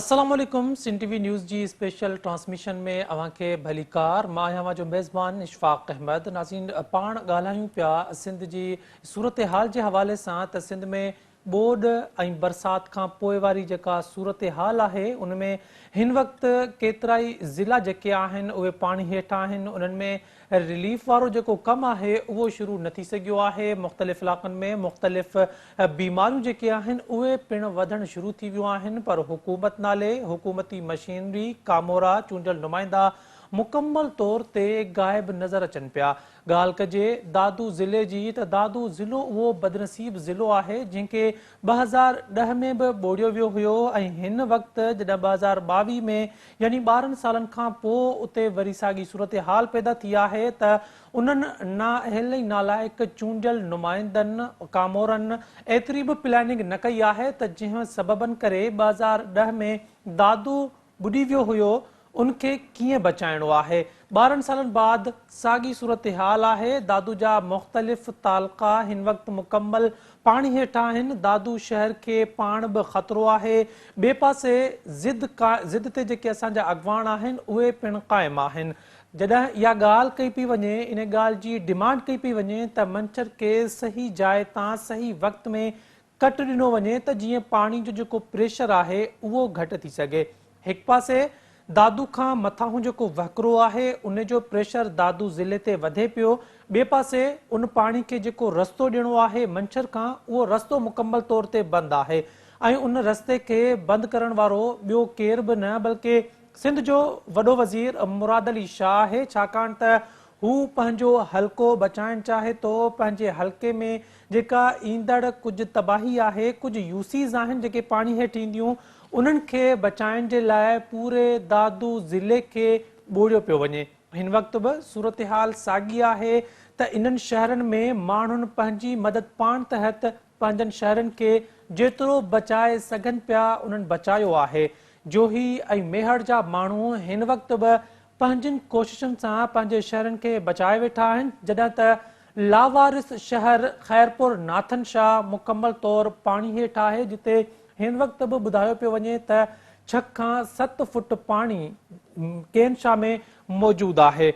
अस्सलामुअलैकुम सिन TV news जी special transmission में अवांखे भलीकार मां आहियां जो मेज़बान इशफाक अहमद। नाज़रीन पाण ॻाल्हायूं पिया सिंध जी सूरत हाल जे हवाले सां त सिंध में ॿोॾ ऐं बरसाति खां पोइ वारी जेका सूरत हाल आहे उन में हिन वक़्तु केतिरा ई ज़िला जेके आहिनि उहे पाणी हेठि आहिनि। उन्हनि में रिलीफ वारो जेको कमु आहे उहो शुरू न थी सघियो आहे। मुख़्तलिफ़ इलाक़नि में मुख़्तलिफ़ बीमारियूं जेके आहिनि उहे पिणु वधणु शुरू थी वियूं आहिनि, पर हुकूमत नाले हुकूमती मशीनरी कामोरा चूंडियल नुमाइंदा मुकम्मल तौर ते गाइब नज़र अचनि पिया। ॻाल्हि कजे दादू ज़िले जी त दादू ज़िलो उहो बदनसीब ज़िलो आहे जंहिंखे 2010 में बि ॿोड़ियो वियो हुयो ऐं हिन वक़्तु जॾहिं 2022 में यानी 12 सालनि खां पोइ उते वरी साॻी सूरत हाल पैदा थी आहे त उन्हनि नाअहल नालाइक़ चूंडियल नुमाइंदनि कामोरनि एतिरी बि प्लानिंग न कई आहे त जंहिं सबबनि करे 2010 में दादू ॿुॾी वियो हुयो उनखे कीअं बचाइणो आहे। 12 सालनि बाद साॻी सूरत हाल आहे। दादू जा मुख़्तलिफ़ तालका हिन वक़्तु मुकम्मल पाणी हेठि आहिनि। दादू शहर खे पाण बि ख़तरो आहे। ॿिए पासे ज़िद ते जेके असांजा अॻवान आहिनि उहे पिणु क़ाइमु आहिनि। जॾहिं इहा ॻाल्हि कई पई वञे, इन ॻाल्हि जी डिमांड कई पई वञे त मंछर खे सही जाइ तां सही वक़्त में कट ॾिनो वञे त जीअं पाणी जो जेको प्रेशर आहे उहो घटि थी सघे। हिकु पासे दादू खां मथां जेको वहकिरो आहे उन जो प्रेशर दादू ज़िले ते वधे पियो। ॿिए पासे उन पाणी खे जेको रस्तो ॾियणो आहे मंछर खां उहो रस्तो मुकम्मल तौर ते बंदि आहे ऐं उन रस्ते खे बंदि करण वारो ॿियो केर बि न बल्कि सिंध जो वॾो वज़ीर मुराद अली शाह आहे, छाकाणि त हू पंहिंजो हल्को बचाइणु चाहे थो। पंहिंजे हल्के में जेका ईंदड़ कुझु तबाही आहे, कुझु यूसीज़ आहिनि जेके पाणी हेठि ईंदियूं, उन्हनि खे बचाइण जे लाइ पूरे दादू ज़िले खे ॿोड़ियो पियो वञे। हिन वक़्तु बि सूरत हाल साॻी आहे त इन्हनि शहरनि में माण्हुनि पंहिंजी मदद पाण तहत पंहिंजनि शहरनि खे जेतिरो बचाए सघनि पिया उन्हनि बचायो आहे। जोही ऐं मेहर जा माण्हू हिन वक़्तु बि पंहिंजनि कोशिशुनि सां पंहिंजे शहरनि खे बचाए वेठा आहिनि, जॾहिं त लावारिस शहर ख़ैरपुर नाथन शाह मुकम्मल तौर पाणी हेठि आहे, जिते हिन वक़्तु बि ॿुधायो पियो वञे त 6 खां 7 फुट पाणी केन शाह में मौजूदु आहे।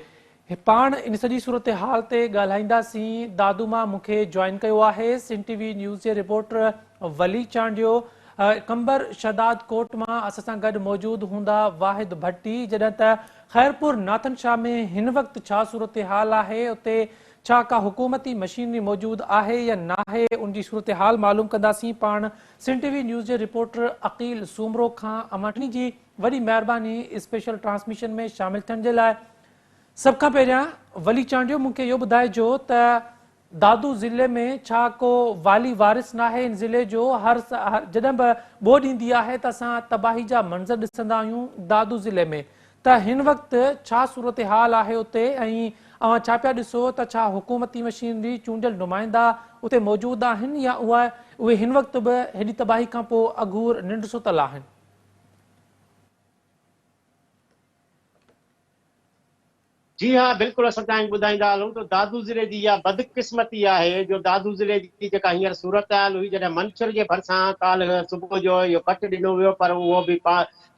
पाण इन सॼी सूरत हाल ते ॻाल्हाईंदासीं। दादू मां मूंखे जॉइन कयो आहे सिन टीवी न्यूज़ जे रिपोर्टर वली चांडियो। कंबर शदाद कोट मां असां सां गॾु मौजूदु हूंदा वाहिद भट्टी। जॾहिं त ख़ैरपुर नाथन शाह में हिन वक़्तु छा सूरत हाल आहे, उते छा का हुकूमती मशीनरी मौजूदु आहे या न आहे, उनजी सूरत हाल मालूम कंदासीं। पाण सिन टीवी न्यूज़ जे रिपोर्टर अकील सूमरो खां अमाटनी जी वॾी महिरबानी स्पेशल ट्रांसमिशन में शामिल थियण जे लाइ। सभ खां पहिरियां वली चांडियो मूंखे इहो ॿुधाइजो त दादू ज़िले में छा को वाली वारिस न आहे इन ज़िले जो। जॾहिं बि ॿोॾ ईंदी आहे त असां तबाही जा मंज़र ॾिसंदा आहियूं दादू ज़िले में, त हिन वक़्तु छा सूरत हाल आहे उते ऐं अवां छा पिया ॾिसो त छा हुकूमती मशीनरी चूंडियल नुमाइंदा उते मौजूदु आहिनि या उहे हिन वक़्तु बि हेॾी तबाही खां पोइ अघूर निंड सुतल आहिनि? जी हाँ, बिल्कुल असां तव्हांखे ॿुधाईंदा हलूं त दादू ज़िले जी इहा बदकिस्मती आहे जो दादू ज़िले जी जेका हींअर सूरत हाल हुई, जॾहिं मंछर जे भरिसां काल्ह सुबुह जो इहो कट ॾिनो वियो पर उहो बि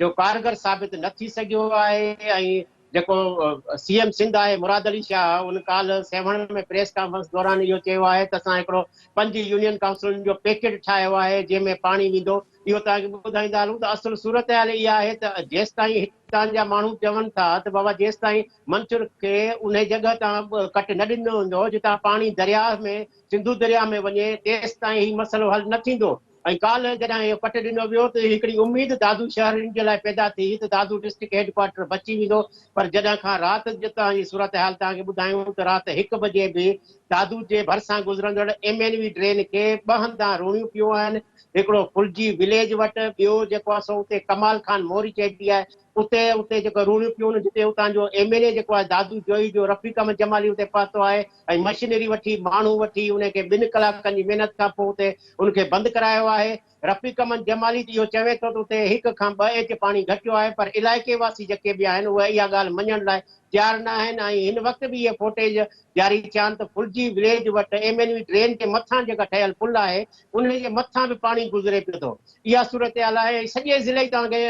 जो कारगर साबित न थी सघियो आहे। ऐं जेको सीएम सिंध आहे मुराद अली शाह, उन काल्ह सेवण में प्रेस कॉन्फ्रेंस दौरान इहो चयो आहे त असां हिकिड़ो 5 यूनियन काउंसिलुनि जो पैकेट ठाहियो आहे जंहिंमें पाणी वेंदो। इहो तव्हांखे ॿुधाईंदा हलूं त असुल सूरत हाल इहा आहे त जेसि ताईं हितां जा माण्हू चवनि था त बाबा जेसि ताईं मंछर खे उन जॻह तां कट न ॾिनो वेंदो जितां पाणी दरिया में सिंधु दरिया में वञे, तेसि ताईं हीउ मसइलो हल न थींदो। ऐं काल्ह जॾहिं इहो कट ॾिनो वियो त हिकिड़ी उमेद दादू शहरनि जे लाइ पैदा थी त दादू डिस्ट्रिक्ट हेडक्वार्टर बची वेंदो। पर जॾहिं खां राति जितां जी सूरत हाल तव्हांखे ॿुधायूं त राति 1 बजे बि दादू जे भरिसां गुज़रंदड़ MNV ड्रेन खे 2 हंधा रोणियूं पियूं आहिनि। हिकिड़ो फुलजी विलेज वटि, ॿियो जेको आहे सो उते कमाल खान मोरी चइबी आहे उते जेको रूणियूं पियूं आहिनि, जिते उतां जो MLA जेको आहे दादू जोई जो रफ़ीक अहमद जमाली उते पहुतो आहे ऐं मशीनरी वठी माण्हू वठी उनखे 2 कलाकनि जी महिनत खां पोइ उते उनखे बंदि करायो आहे। रफ़ीक अहमद जमाली इहो चवे थो त उते 1 खां 2 इंच पाणी घटियो आहे, पर इलाइक़े वासी जेके बि आहिनि उहे इहा ॻाल्हि मञण लाइ तयारु न आहिनि। ऐं हिन वक़्तु बि इहे फुटेज जारी थिया आहिनि त फुलजी विलेज वटि MNV ड्रेन जे मथां जेका ठहियल पुल आहे उन जे मथां बि पाणी गुज़रे पियो थो। इहा सूरत हाल आहे। सॼे ज़िले तव्हांखे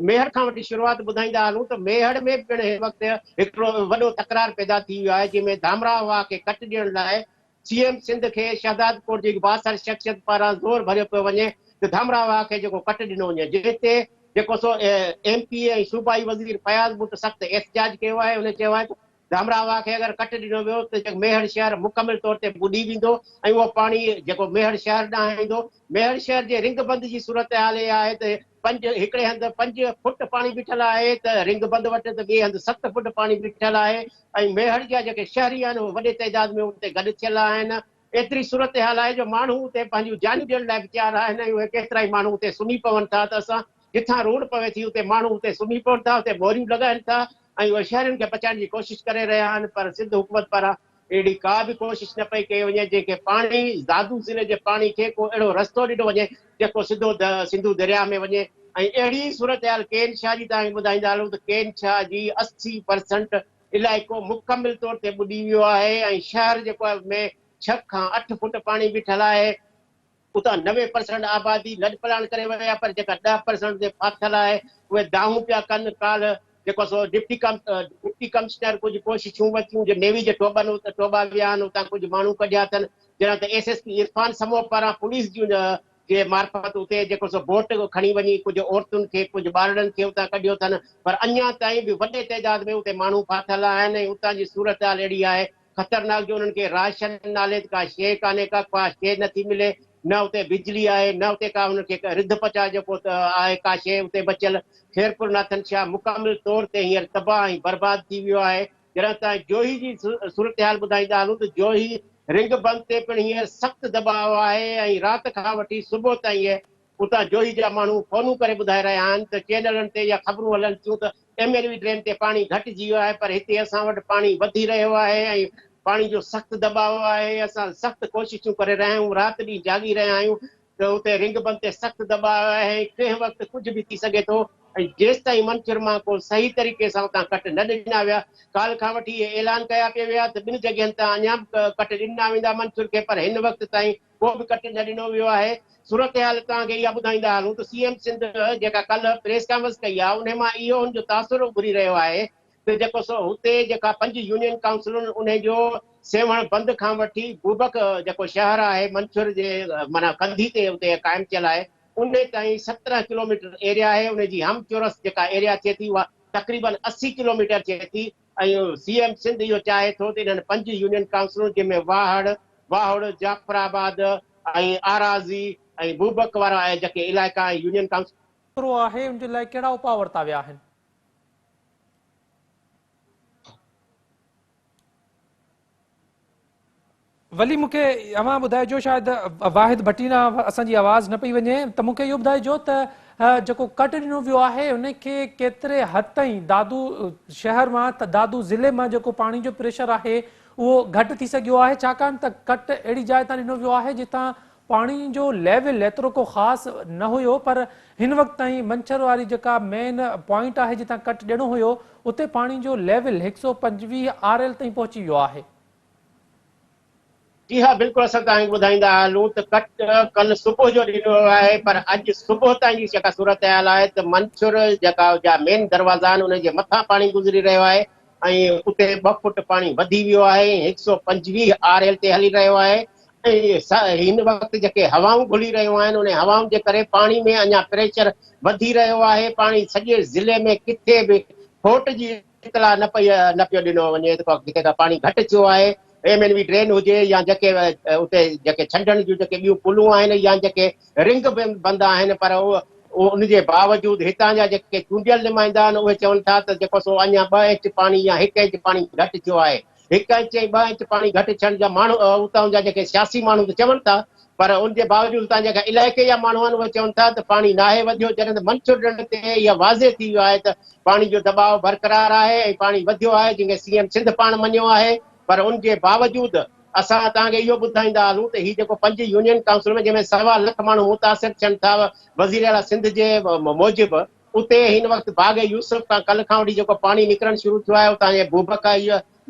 मेहर खां वठी शुरूआत ॿुधाईंदा हलूं त मेहर में पिण हिन वक़्तु हिकिड़ो वॾो तकरार पैदा थी वियो आहे, जंहिंमें धामराव वाह खे कट ॾियण लाइ सीएम सिंध खे शहदादपुर जी बासर शख़्सियत पारां ज़ोर भरियो पियो वञे त धामराव वाह खे जेको कट ॾिनो वञे, जंहिं ते जेको सो MP ऐं सूबाई वज़ीर फयाज़ बुट सख़्तु एहतिजाज कयो आहे। उन चयो आहे धामराव वाह खे अगरि कट ॾिनो वियो त मेहर शहर मुकमिल तौर ते ॿुॾी वेंदो ऐं उहो पाणी जेको मेहर शहर ॾांहुं ईंदो। मेहर शहर जे रिंग बंद जी सूरत हाल इहा आहे त हिकिड़े हंधि 5 फुट पाणी बीठल आहे त रिंग बंद वटि त ॿिए हंधि 7 फुट पाणी बीठल आहे ऐं मेहर जा जेके शहरी आहिनि उहे वॾे तइदाद में उते गॾु थियल आहिनि। एतिरी सूरत हाल आहे जो माण्हू उते पंहिंजूं जानियूं ॾियण लाइ बि तयारु आहिनि ऐं उहे केतिरा ई माण्हू उते सुम्ही पवनि था त असां जिथां रोड पवे थी उते माण्हू उते सुम्ही पवनि था, उते बोरियूं लॻाइनि था ऐं उहे शहरनि खे बचाइण जी कोशिशि करे रहिया आहिनि। पर सिंध हुकूमत पारां अहिड़ी का बि कोशिशि न पई कई वञे जंहिंखे पाणी दादू ज़िले जे पाणी खे को अहिड़ो रस्तो ॾिनो वञे जेको सिधो सिंधू दरिया में वञे। ऐं अहिड़ी सूरत हाल केन शाह जी तव्हांखे ॿुधाईंदा हलूं त केन शाह जी 80% इलाइक़ो मुकमिल तौर ते ॿुॾी वियो आहे ऐं शहर जेको में 6 खां 8 फुट पाणी बीठल आहे। उतां 90% आबादी लॾपलाण करे विया, पर जेका 10% ते फाथल आहे उहे दाहूं पिया कनि। काल जेको सो डिप्टी कमिश्नर कुझु कोशिशूं वरितियूं जो नेवी जे टोबा विया आहिनि, उतां कुझु माण्हू कढिया अथनि जहिड़ा त SSP इरफान समूह पारां पुलिस जूं जे मार्फत उते जेको सो बोट खणी वञी कुझु औरतुनि खे कुझु ॿारनि खे उतां कढियो अथनि, पर अञा ताईं बि वॾे तइदाद में उते माण्हू फाथल आहिनि ऐं उतां जी सूरत हाल अहिड़ी आहे ख़तरनाक जो उन्हनि खे राशन नाले का शइ कान्हे, का शइ नथी मिले, न उते बिजली आहे, न उते का उनखे रिध पचा जेको आहे का शइ उते बचियल। खेरपुर नाथन शाह मुकमिल तौर ते हींअर तबाह ऐं बर्बाद थी वियो आहे। जॾहिं तव्हां जोही जी सूरत हाल ॿुधाईंदा हलूं त जोही रिंग बंद ते पिणु हींअर सख़्तु दबाव आहे ऐं राति खां वठी सुबुह ताईं उतां जोही जा माण्हू फ़ोनूं करे ॿुधाए रहिया आहिनि त चैनलनि ते या ख़बरूं हलनि थियूं त MLV ड्रेन ते पाणी घटिजी वियो आहे, पर हिते असां वटि पाणी वधी रहियो आहे ऐं पाणी जो सख़्तु दबाव आहे। असां सख़्तु कोशिशूं करे रहिया आहियूं, राति ॾींहुं जागी रहिया आहियूं त उते रिंग बंद ते सख़्तु दबाव आहे। कंहिं वक़्तु कुझु बि थी सघे थो ऐं जेसि ताईं मंचर मां को सही तरीक़े सां उतां कट न ॾिना विया, काल खां वठी इहे ऐलान कया पिया विया त 2 जॻहियुनि तां अञा कट ॾिना वेंदा मंचर खे, पर हिन वक़्तु ताईं को बि कट न ॾिनो वियो आहे। सूरत हाल तव्हांखे इहा ॿुधाईंदा हलूं त CM सिंध जेका कल्ह प्रेस कॉन्फ्रेंस कई आहे उन मां इहो हुनजो तासुर उभरी रहियो आहे त जेको सो हुते जेका 5 यूनियन काउंसिलूं उन जो सेवण बंदि खां वठी बूबक जेको शहर आहे मंसूर जे माना कंधी ते उते क़ाइमु थियल आहे, उन ताईं 17 किलोमीटर एरिया आहे। उनजी हम चौरस जेका एरिया थिए थी उहा तक़रीबन 80 किलोमीटर थिए थी ऐं CM सिंध इहो चाहे थो त इन्हनि 5 यूनियन काउंसिलूं जंहिंमें वाहड़ जाफराबाद ऐं आराज़ी ऐं बूबक वारा जेके इलाइक़ा यूनियन काउंसिल आहे उन जे लाइ कहिड़ा उपाउ वरिता विया आहिनि? वली मूंखे अवां ॿुधाइजो, शायदि वाहिद भटीना असांजी आवाज़ न पई वञे, त मूंखे इहो ॿुधाइजो त जेको कट ॾिनो वियो आहे उनखे केतिरे हद ताईं दादू शहर मां त दादू ज़िले मां जेको पाणी जो प्रेशर आहे उहो घटि थी सघियो आहे, छाकाणि त कट अहिड़ी जाइ तां ॾिनो वियो आहे जितां पाणी जो लेवल एतिरो को ख़ासि न हुयो, पर हिन वक़्तु ताईं मंछर वारी जेका मेन पॉइंट आहे जितां कट ॾियणो हुयो उते पाणी जो लेवल 125 RL ताईं पहुची वियो आहे। जी हाँ, बिल्कुलु असां तव्हांखे ॿुधाईंदा हलूं त कट कल्ह सुबुह जो ॾिनो आहे, पर अॼु सुबुह ताईं जी जेका सूरत हाल आहे त मंसूर जेका जा मेन दरवाज़ा आहिनि उनजे मथां पाणी गुज़री रहियो आहे ऐं उते 2 फुट पाणी वधी वियो आहे, 125 RL ते हली रहियो आहे ऐं हिन वक़्तु जेके हवाऊं घुली रहियूं आहिनि उन हवाउनि जे करे पाणी में अञा प्रेशर वधी रहियो आहे। पाणी सॼे ज़िले में किथे बि खोट जी इतला न पियो ॾिनो वञे त पाणी घटि थियो आहे। MLV ड्रेन हुजे या जेके उते जेके छंडण जूं जेके ॿियूं पुलूं आहिनि या जेके रिंग बंदि आहिनि, पर उनजे बावजूदि हितां जा जेके चूंडियल नुमाइंदा आहिनि उहे चवनि था त जेको सो अञा 2 इंच पाणी या 1 इंच पाणी घटि थियो आहे। 1 इंच ऐं 2 इंच पाणी घटि थियण जा माण्हू उतां जा जेके सियासी माण्हू त चवनि था, पर उनजे बावजूदि उतां जेका इलाइक़े जा माण्हू आहिनि उहे चवनि था त पाणी नाहे वधियो, जॾहिं त मंसूर ॾिण ते इहा वाज़े थी वियो आहे त पाणी जो दबाव बरक़रार आहे ऐं पाणी वधियो आहे जंहिंखे CM सिंध पाण मञियो आहे। पर उनजे बावजूदि असां तव्हांखे इहो ॿुधाईंदा हलूं त हीउ जेको 5 यूनियन काउंसिल में जंहिंमें 1.25 लख माण्हू मुतासिर थियनि था वज़ीर आला सिंध जे मूजिबि, उते हिन वक़्तु बाग़ यूसुफ खां कल्ह खां वठी जेको पाणी निकिरणु शुरू थियो आहे उतां जे बूबक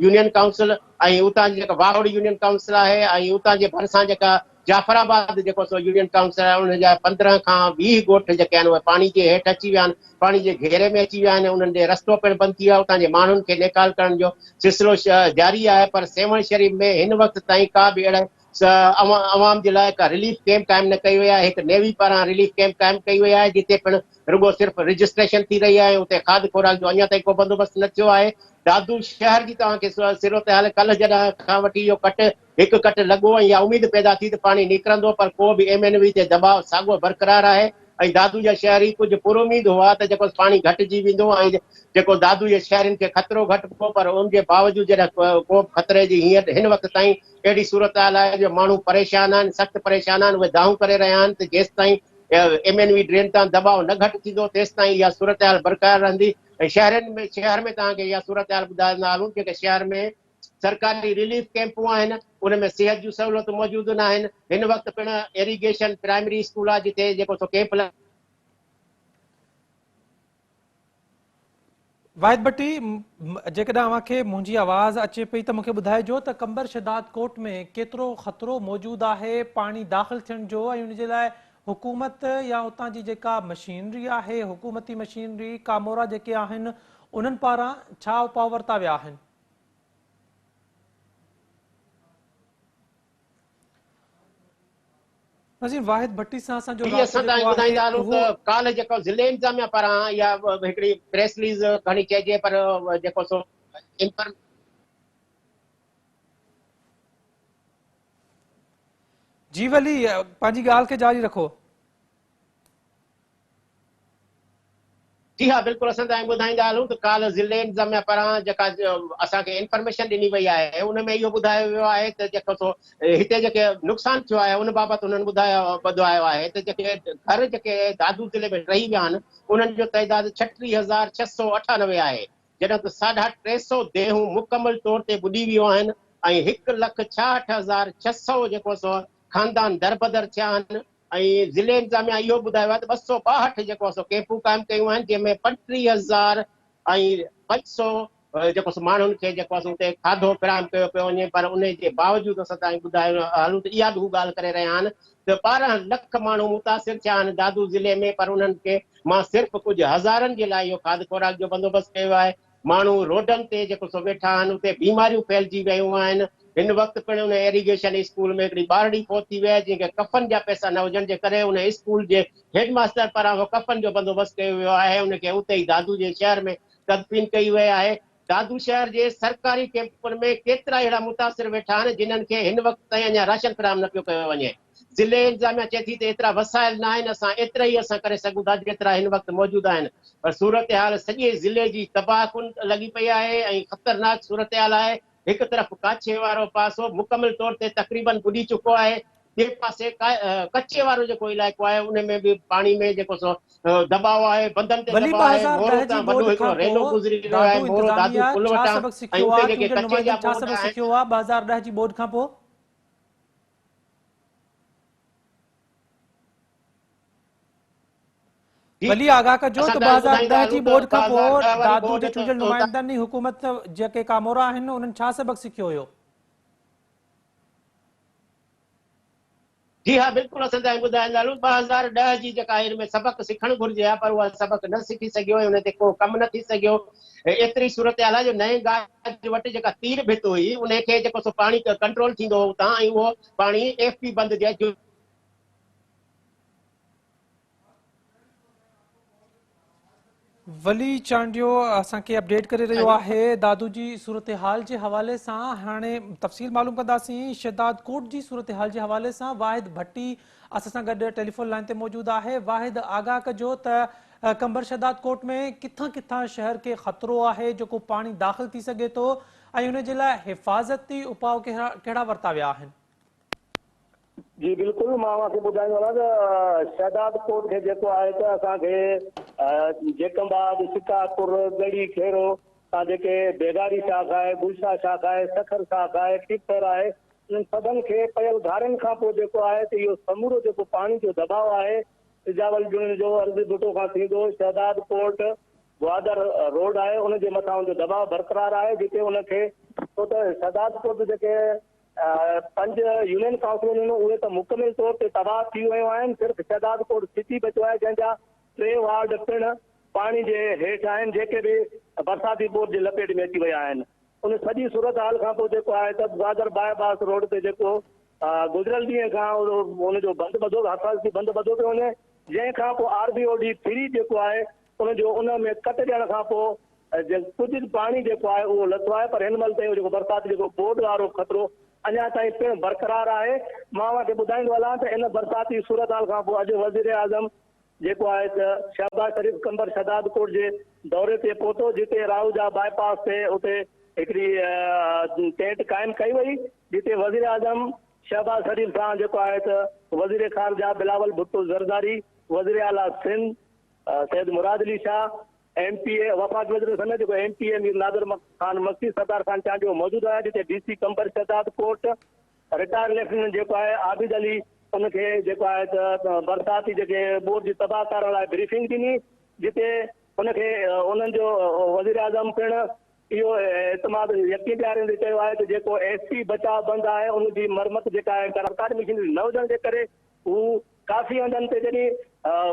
यूनियन काउंसिल ऐं उतां जी जेका वाहड़ यूनियन काउंसिल आहे ऐं उतां जे भरिसां जेका जाफराबाद जेको सो यूनियन काउंसिल आहे उन जा 15 खां 20 ॻोठ जेके आहिनि उहे पाणी जे हेठि अची विया आहिनि, पाणी जे घेरे में अची विया आहिनि, उन्हनि जे रस्तो पिणु बंदि थी वियो आहे, उतां जे माण्हुनि खे निकाल करण जो सिलसिलो जारी आहे। पर सेवण शरीफ में हिन वक़्त ताईं का बि अहिड़ा अवाम जे लाइ का रिलीफ कैम्प क़ाइमु न कई वई आहे। हिकु नेवी पारां रिलीफ कैम्प क़ाइमु कई वई आहे, जिते पिणु रुगो सिर्फ़ु रजिस्ट्रेशन थी रही आहे। उते खाद खुराक जो अञा ताईं को बंदोबस्तु न थियो आहे। दादू शहर जी तव्हांखे सिरोत हाल कल्ह जॾहिं खां वठी इहो हिकु कट लॻो ऐं इहा उमेद पैदा थी त पाणी निकिरंदो, पर को बि MNV ते दबाव साॻियो बरक़रार आहे। ऐं दादू जा शहरी कुझु पुरुमीद हुआ त जेको पाणी घटिजी वेंदो ऐं जेको दादू जे शहरनि खे ख़तरो घटि पियो, पर उनजे बावजूदि जॾहिं को ख़तरे जी हींअर हिन वक़्त ताईं अहिड़ी सूरत हाल आहे जो माण्हू परेशान आहिनि, सख़्तु परेशान आहिनि। उहे दाऊं करे रहिया आहिनि त जेसि ताईं MNV ड्रेन तां दबाव न घटि थींदो तेसि ताईं इहा सूरत हाल बरक़रार रहंदी। ऐं शहर में तव्हांखे इहा सूरत हाल ॿुधाईंदा हलूं जेके शहर में सरकारी रिलीफ कैंपूं आहिनि, उनमें सिहत जूं सहूलियतूं मौजूदु न आहिनि। हिन वक़्तु पिणु इरिगेशन प्राइमरी स्कूल आहे जिते जेको सो कैंप वाहिद भट्टी, जेकॾहिं अव्हांखे मुंहिंजी आवाज़ अचे पई त मूंखे ॿुधाइजो त कंबर शदाद कोट में केतिरो ख़तरो मौजूदु आहे पाणी दाख़िल थियण जो, ऐं उनजे लाइ हुकूमत या हुतां जी जेका मशीनरी आहे, हुकूमती मशीनरी कामोरा जेके आहिनि, उन्हनि पारां छा उपाउ वरिता विया आहिनि? नज़ीर, वाहिद भट्टी सां असांजो जी राब्तो असां जेको तव्हांखे आहे ॿुधाईंदा हलूं उहो त काल्ह जेको ज़िले इंतिज़ामिया पारां इहा हिकिड़ी प्रेस रिलीज़ खणी चइजे, पर जेको सो जी वली पंहिंजी ॻाल्हि खे जारी रखो। जी हा, बिल्कुलु असां तव्हांखे ॿुधाईंदा हलूं त काल्ह ज़िले इंतिज़ामिया पारां जेका असांखे इंफॉर्मेशन ॾिनी वई आहे उन में इहो ॿुधायो वियो आहे त जेको सो हिते जेके नुक़सानु थियो आहे उन बाबति हुननि ॿुधायो आहे त जेके घर जेके दादू ज़िले में रही विया आहिनि उन्हनि जो तइदाद 36,698 आहे, जॾहिं त 350 देहूं मुकमल तौर ते ॿुॾी वियूं आहिनि ऐं 1,66,600 जेको सो ख़ानदान दरबदर थिया आहिनि। ऐं ज़िले इंतिज़ामिया इहो ॿुधायो आहे त 262 जेको सो कैंपूं क़ाइमु कयूं आहिनि, जंहिंमें 35,500 जेको सो माण्हुनि खे जेको आहे उते खाधो फिराम कयो पियो वञे। पर उन जे बावजूदि असां तव्हांखे ॿुधायो हलूं त इहा बि हू ॻाल्हि करे रहिया आहिनि त 12 लख माण्हू मुतासिर थिया आहिनि दादू ज़िले में, पर उन्हनि खे मां सिर्फ़ु कुझु हज़ारनि जे लाइ इहो खाद खुराक जो बंदोबस्तु कयो आहे। माण्हू रोडनि ते जेको सो वेठा आहिनि, उते बीमारियूं फैलिजी वियूं आहिनि। हिन वक़्तु पिणु उन इरिगेशन स्कूल में हिकिड़ी ॿारड़ी फोत थी वई आहे जंहिंखे कफ़न जा पैसा न हुजण जे करे उन स्कूल जे हेडमास्टर पारां उहो कफ़न जो बंदोबस्तु कयो वियो आहे। उनखे उते ई दादू जे शहर में तदफ़ीन कई वई आहे। दादू शहर जे सरकारी कैंपुनि में केतिरा अहिड़ा मुतासिर वेठा आहिनि जिन्हनि खे हिन वक़्तु ताईं अञा राशन फिराम न पियो कयो वञे। ज़िले इंतिज़ामिया चए थी त एतिरा वसाइल न आहिनि, असां एतिरा ई असां करे सघूं था जेतिरा हिन वक़्तु मौजूदु आहिनि। पर सूरत हाल सॼे ज़िले जी तबाहकुन लॻी पई आहे ऐं ख़तरनाक सूरत हाल आहे। हिकु तरफ़ काछे वारो पासो मुकमल तौर ते तक़रीबन ॿुॾी चुको आहे, ॿिए पासे कच्चे वारो जेको इलाइक़ो आहे उन में बि पाणी में जेको सो दबाव आहे, बंधनि ते वली दबाव आहे। 2010 मोरो जी तां ॿोॾि वॾो खां हिकिड़ो रेलो पोइ गुज़री रहियो आहे, दादू मोरो दादू इंतिज़ामिया पुल छा वटां, सबक़ ऐं सिखियो उते आहे, जेके चूंडियल कचे जा नुमाइंदनि छा बोर्ड सबक़ आहिनि। सिखियो आहे 2010 जी ॿोॾि खां पोइ? जी वली आगाह कजो असां त तव्हांखे ॿुधाईंदा 2010 हलूं जी त ॿोॾि खां पोइ 2010 वारी दादू बोर्ड जे चूंडियल त नुमाइंदनि हुकूमत जेके कामोरा आहिनि उन्हनि छा सबक़ सिखियो हुयो? जी हा, बिल्कुलु असां तव्हांखे ॿुधाईंदा हलूं 2010 जी जेका हिन में सबक़ सिखणु घुरिजे हा, पर उहा सबक़ न सिखी सघियो ऐं हुन ते को कमु न थी सघियो। एतिरी सूरत हाल आहे जो नए गाज वटि जेका तीर भित हुई उनखे जेको सो पाणी कंट्रोल थींदो हो उतां, ऐं उहो पाणी FP बंदि जे वली चांडियो असांखे अपडेट करे रहियो आहे दादू जी सूरत हाल जे हवाले सां। हाणे तफ़सील मालूम कंदासीं शदाद कोट जी सूरत हाल जे हवाले सां। वाहिद भट्टी असां सां गॾु टेलीफोन लाइन ते मौजूदु आहे। वाहिद, आगाह कजो त कंबर शदाद कोट में किथां किथां शहर खे ख़तरो आहे जेको पाणी दाख़िल थी सघे थो, ऐं उन जे लाइ हिफ़ाज़ती उपाउ कहिड़ा वरिता विया आहिनि? जी बिल्कुलु, मां तव्हांखे ॿुधाईंदो आहियां त शहदाद कोट खे जेको आहे त असांखे जेकंबाद, शिकापुर, गढ़ी खेरो तां जेके बेगारी शाख आहे, गुलशा शाख आहे, सखर शाख आहे, टिपर आहे, इन्हनि सभिनि खे पयल धारनि खां पोइ जेको आहे त इहो समूरो जेको पाणी जो दबाव आहे इजावल जुन जो अर्ज़ बुटो खां थींदो शहदाद कोट ग्वादर रोड आहे, उनजे मथां उनजो दबाव बरक़रार आहे, जिते उनखे छो त शहदाद कोट जेके 5 यूनियन काउंसिलूं आहिनि उहे त मुकमिल तौर ते तबाह थी वियूं आहिनि। सिर्फ़ु शहदाद कोट सिटी बचियो आहे जंहिंजा 3 वार्ड पिणु पाणी जे हेठि आहिनि, जेके बि बरसाती बोर्ड जे लपेट में अची विया आहिनि। उन सॼी सूरत हाल खां पोइ जेको आहे त ग्वादर बाईपास रोड ते जेको गुज़िरियल ॾींहं खां उनजो बंदि ॿधो हिफ़ाज़ती बंदि ॿधो पियो वञे, जंहिंखां पोइ RBOD 3 जेको आहे उनजो उन में कट ॾियण खां पोइ कुझु पाणी जेको आहे उहो लथो आहे, पर हिन महिल ताईं जेको बरसाति जेको बोर्ड वारो ख़तरो अञा ताईं पिणु बरक़रार आहे। मां तव्हांखे ॿुधाईंदो हलां त इन बरसाती सूरत हाल खां पोइ अॼु वज़ीर आज़म जेको आहे त शहबाज शरीफ कंबर शहदाद कोट जे दौरे ते पहुतो, जिते राहुजा बाईपास ते उते हिकिड़ी टेंट क़ाइमु कई वई, जिते वज़ीर आज़म शहबाज शरीफ सां जेको आहे त वज़ीर ख़ारजा बिलावल भुट्टो ज़रदारी, वज़ीर आला सिंध सैयद मुराद अली शाह, MPA वफ़ाक़ी वज़ीर सनत जेको MPA मीर नादिर ख़ान मक्सी, सरदार ख़ान चांडियो मौजूदु आहे, जिते DC कंबर शहदाद कोट रिटायर लेफ्टिनेंट जेको आहे आबिद अली उनखे जेको आहे त बरसाती जेके बोर्ड जी तबाह करण लाइ ब्रीफिंग ॾिनी, जिते उनखे उन्हनि जो वज़ीर आज़म पिणु इहो एतमाद यकीन ॾियारींदे चयो आहे त जेको SP बचाव बंदि आहे उनजी मरमत जेका आहे सरकारी मशीनरी न हुजण जे करे हू काफ़ी हंधनि ते जॾहिं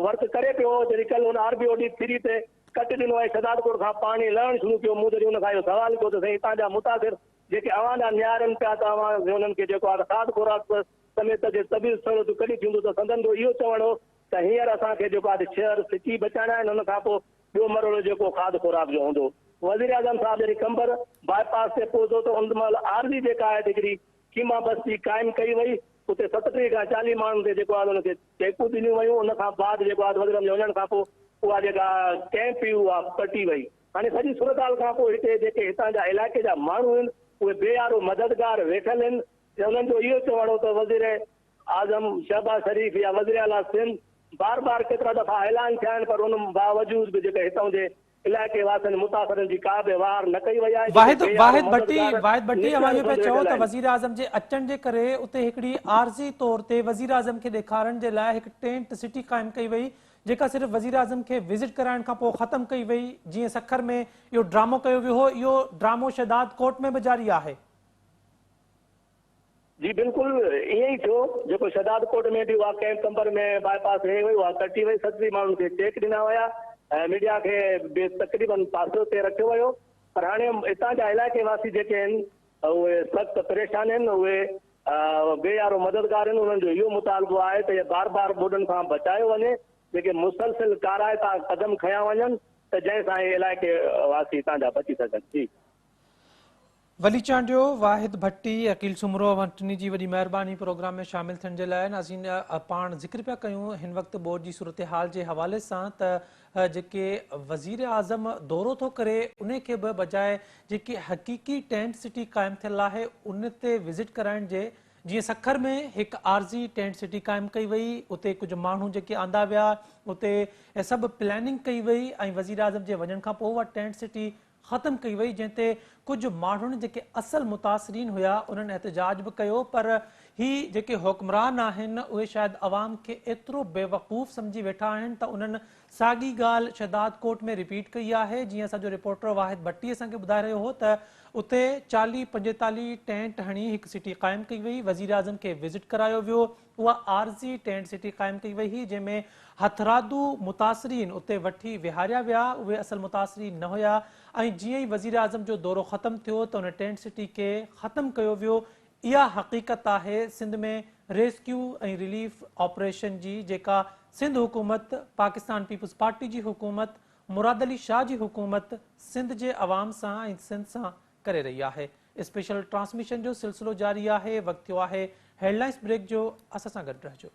वर्क करे पियो, जॾहिं कल्ह हुन RBOD 3 ते कट ॾिनो आहे, शहदाद कोट खां पाणी लहणु शुरू कयो। मूं जॾहिं हुन खां इहो सवाल कयो त साईं तव्हांजा मुतासिर जेके अवां नियारनि पिया त अवां हुननि खे जेको आहे खाद खुराक समेत जे तबील सहूलियतूं कॾहिं थींदो त संदन जो इहो चवणु हो त हींअर असांखे जेको आहे शहर सिटी बचाइणा आहिनि, हुन खां पोइ ॿियो मरलो जेको खाद खुराक जो हूंदो। वज़ीर आज़म साहिब जॾहिं कंबर बाईपास ते पहुतो त उन महिल आरज़ी जेका आहे हिकिड़ी कीमा बस्ती क़ाइमु कई वई, उते 37 खां 40 माण्हुनि ते जेको आहे हुनखे चेकूं ॾिनियूं वयूं। उन खां बाद जेको आहे वज़ीर जे वञण खां पोइ उहा जेका कैंप हुई उहा कटी वई। हाणे सॼी सूरत हाल खां पोइ हिते जेके हितां जा इलाइक़े जा माण्हू आहिनि उहे बेयारो मददगार वेठल आहिनि। उन्हनि जो इहो चवणो त वज़ीर आज़म शहबाज शरीफ या वज़ीर आला सिंध बार बार केतिरा दफ़ा ऐलान थिया आहिनि, पर उन बावजूद बि जेके हितां जे इलाइक़े वासियुनि मुतासिरनि जी का बि वार न कई वई आहे। वाहिद भट्टी अवां इहो पिया चओ त वज़ीर आज़म जे अचण जे करे उते हिकिड़ी आरज़ी तौर ते वज़ीर आज़म खे ॾेखारण जे लाइ हिकु टेंट सिटी क़ाइमु कई वई, जेका सिर्फ़ु वज़ीर आज़म खे विज़िट कराइण खां पोइ ख़तमु कई वई। जीअं सखर में इहो ड्रामो कयो वियो हो, इहो ड्रामो शहदाद कोट में बि जारी आहे। जी बिल्कुलु ईअं ई थियो, जेको शहदाद कोट में बि उहा कैंप कंबर में बाईपास रही वई, उहा कटी वई, 37 माण्हुनि खे चेक ॾिना हुया ऐं मीडिया खे तक़रीबन पासे ते रखियो वियो। पर हाणे हितां जा इलाइक़े वासी जेके आहिनि उहे सख़्तु परेशान आहिनि, उहे बेयारो मददगार आहिनि। उन्हनि जो इहो मुतालबो आहे त बार बार बोर्डनि खां बचायो वञे, जेके मुसलसिल काराइता क़दम खयां वञनि त जंहिंसां इहे इलाइक़े वासी हितां जा बची सघनि। जी वली चांडियो, वाहिद भट्टी, अकील सुमरो वटनी जी वॾी महिरबानी प्रोग्राम में शामिल थियण जे लाइ। नाज़रीन पाण ज़िक्र पिया कयूं हिन वक़्तु बोर्ड जी सूरत हाल जे हवाले सां त जेके वज़ीर आज़म दौरो थो करे उन खे बि बजाए जेकी हक़ीक़ी टेंट सिटी क़ाइमु थियल आहे उन ते विज़िट कराइण जे, जीअं सखर में हिकु आरज़ी टेंट सिटी क़ाइमु कई वई, उते कुझु माण्हू जेके आंदा विया, उते सभु प्लैनिंग कई वई ऐं वज़ीर आज़म जे वञण खां पोइ उहा टेंट सिटी ख़तमु कई वई, जंहिं ते कुझु माण्हुनि जेके असल मुतासिरीन हुया उन्हनि एहतजाज बि कयो। पर ही जेके हुक्मरान आहिनि उहे शायदि अवाम खे एतिरो बेवकूफ़ सम्झी वेठा आहिनि त उन्हनि साॻी ॻाल्हि शहदाद कोट में रिपीट कई आहे। जीअं असांजो रिपोर्टर वाहिद भट्टी असांखे ॿुधाए रहियो हो त उते 40-45 टेंट हणी हिकु सिटी क़ाइमु कई वई, वज़ीर आज़म खे विज़िट करायो वियो। उहा आरज़ी टेंट सिटी क़ाइमु कई वई हुई जंहिंमें हथरादू मुतासिरीन उते वठी विहारिया विया, उहे असल मुतासिरीन न हुया। ऐं जीअं ई वज़ीर आज़म जो दौरो ख़तमु थियो त उन टेंट सिटी खे ख़तमु कयो वियो। इहा हक़ीक़त आहे सिंध में रेस्क्यू ऐं रिलीफ ऑपरेशन जी, जेका सिंध हुकूमत, पाकिस्तान पीपल्स पार्टी जी हुकूमत, मुराद अली शाह जी हुकूमत सिंध जे अवाम सां ऐं सिंध सां करे रही आहे। स्पेशल ट्रांसमिशन जो सिलसिलो जारी आहे। वक़्तु थियो आहे हेडलाइंस ब्रेक जो। असां सां गॾु रहिजो।